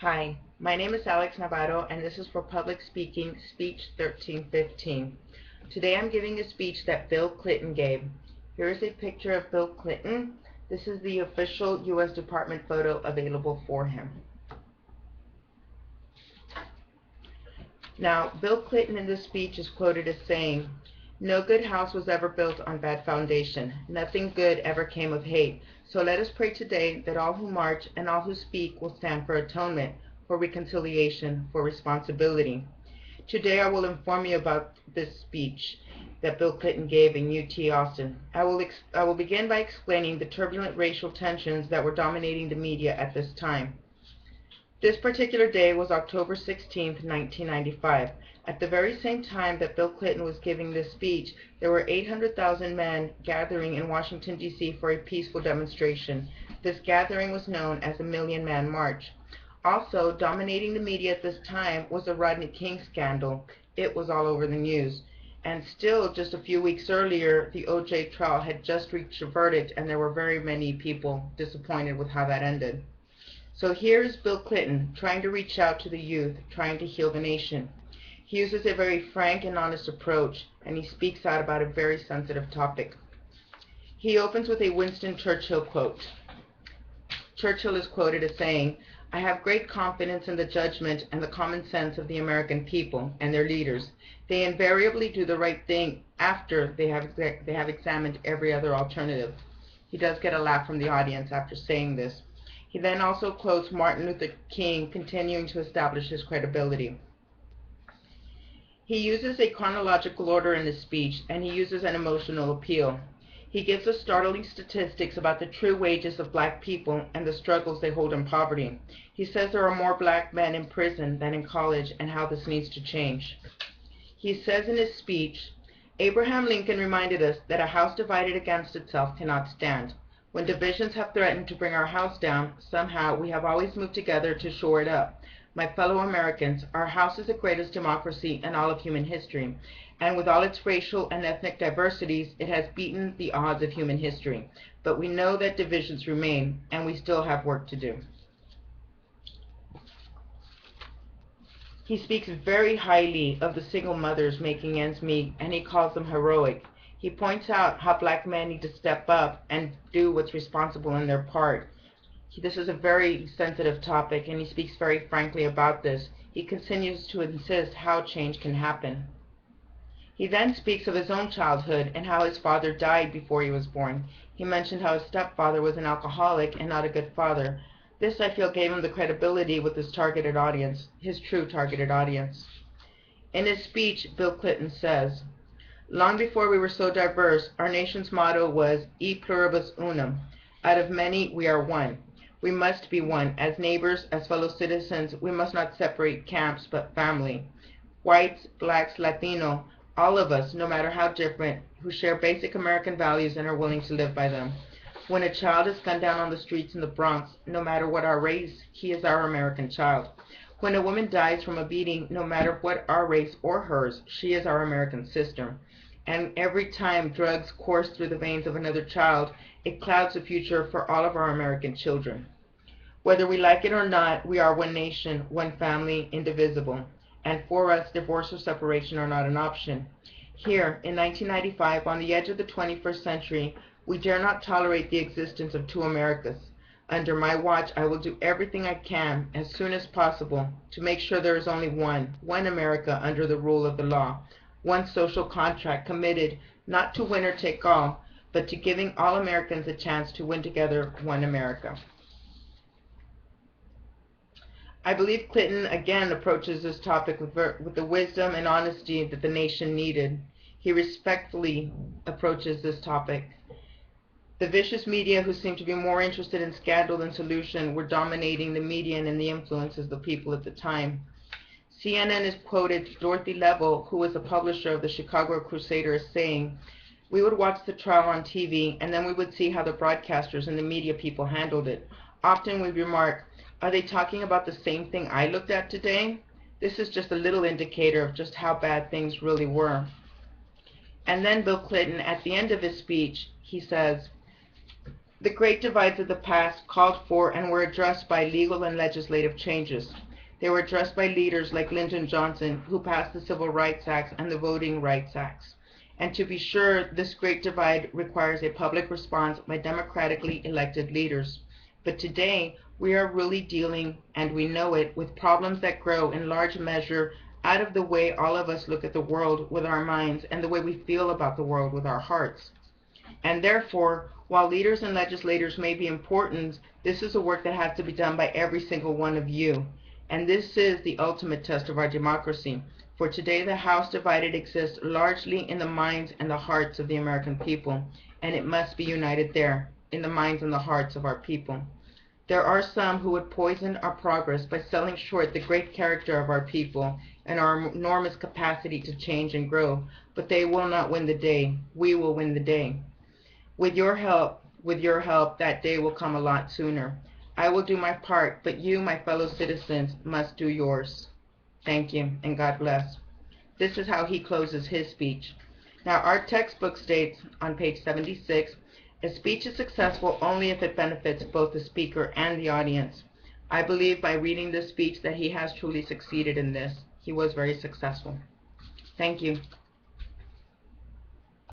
Hi, my name is Alex Navarro, and this is for Public Speaking Speech 1315. Today I'm giving a speech that Bill Clinton gave. Here is a picture of Bill Clinton. This is the official U.S. Department photo available for him. Now, Bill Clinton in this speech is quoted as saying, "No good house was ever built on bad foundation. Nothing good ever came of hate. So let us pray today that all who march and all who speak will stand for atonement, for reconciliation, for responsibility." Today I will inform you about this speech that Bill Clinton gave in UT Austin. I will begin by explaining the turbulent racial tensions that were dominating the media at this time. This particular day was October 16, 1995. At the very same time that Bill Clinton was giving this speech, there were 800,000 men gathering in Washington, D.C. for a peaceful demonstration. This gathering was known as the Million Man March. Also, dominating the media at this time was the Rodney King scandal. It was all over the news. And still, just a few weeks earlier, the O.J. trial had just reached a verdict, and there were very many people disappointed with how that ended. So here is Bill Clinton trying to reach out to the youth, trying to heal the nation. He uses a very frank and honest approach, and he speaks out about a very sensitive topic. He opens with a Winston Churchill quote. Churchill is quoted as saying, "I have great confidence in the judgment and the common sense of the American people and their leaders. They invariably do the right thing after they have examined every other alternative." He does get a laugh from the audience after saying this. He then also quotes Martin Luther King, continuing to establish his credibility. He uses a chronological order in his speech, and he uses an emotional appeal. He gives us startling statistics about the true wages of black people and the struggles they hold in poverty. He says there are more black men in prison than in college, and how this needs to change. He says in his speech, "Abraham Lincoln reminded us that a house divided against itself cannot stand. When divisions have threatened to bring our house down, somehow we have always moved together to shore it up. My fellow Americans, our house is the greatest democracy in all of human history, and with all its racial and ethnic diversities, it has beaten the odds of human history. But we know that divisions remain, and we still have work to do." He speaks very highly of the single mothers making ends meet, and he calls them heroic. He points out how black men need to step up and do what's responsible in their part. This is a very sensitive topic, and he speaks very frankly about this. He continues to insist how change can happen. He then speaks of his own childhood and how his father died before he was born. He mentioned how his stepfather was an alcoholic and not a good father. This, I feel, gave him the credibility with his targeted audience, his true targeted audience. In his speech, Bill Clinton says, "Long before we were so diverse, our nation's motto was E pluribus unum. Out of many, we are one. We must be one. As neighbors, as fellow citizens, we must not separate camps, but family. Whites, blacks, Latino, all of us, no matter how different, who share basic American values and are willing to live by them. When a child is gunned down on the streets in the Bronx, no matter what our race, he is our American child. When a woman dies from a beating, no matter what our race or hers, she is our American sister. And every time drugs course through the veins of another child, it clouds the future for all of our American children. Whether we like it or not, we are one nation, one family, indivisible. And for us, divorce or separation are not an option. Here, in 1995, on the edge of the 21st century, we dare not tolerate the existence of two Americas. Under my watch, I will do everything I can, as soon as possible, to make sure there is only one America under the rule of the law, one social contract committed not to win or take all, but to giving all Americans a chance to win together one America." I believe Clinton again approaches this topic with the wisdom and honesty that the nation needed. He respectfully approaches this topic. The vicious media, who seemed to be more interested in scandal than solution, were dominating the media and the influences of the people at the time. CNN has quoted Dorothy Level, who was the publisher of the Chicago Crusader, as saying, "We would watch the trial on TV, and then we would see how the broadcasters and the media people handled it. Often we'd remark, 'Are they talking about the same thing I looked at today?' This is just a little indicator of just how bad things really were." And then Bill Clinton, at the end of his speech, he says, The great divides of the past called for and were addressed by legal and legislative changes. They were addressed by leaders like Lyndon Johnson, who passed the Civil Rights Acts and the Voting Rights Acts. And to be sure, this great divide requires a public response by democratically elected leaders. But today, we are really dealing, and we know it, with problems that grow in large measure out of the way all of us look at the world with our minds and the way we feel about the world with our hearts. And therefore, while leaders and legislators may be important, this is a work that has to be done by every single one of you. And this is the ultimate test of our democracy. For today, the House divided exists largely in the minds and the hearts of the American people, and it must be united there, in the minds and the hearts of our people. There are some who would poison our progress by selling short the great character of our people and our enormous capacity to change and grow, but they will not win the day. We will win the day. With your help, that day will come a lot sooner. I will do my part, but you, my fellow citizens, must do yours. Thank you, and God bless. This is how he closes his speech. Now, our textbook states on page 76, a speech is successful only if it benefits both the speaker and the audience. I believe by reading this speech that he has truly succeeded in this. He was very successful. Thank you.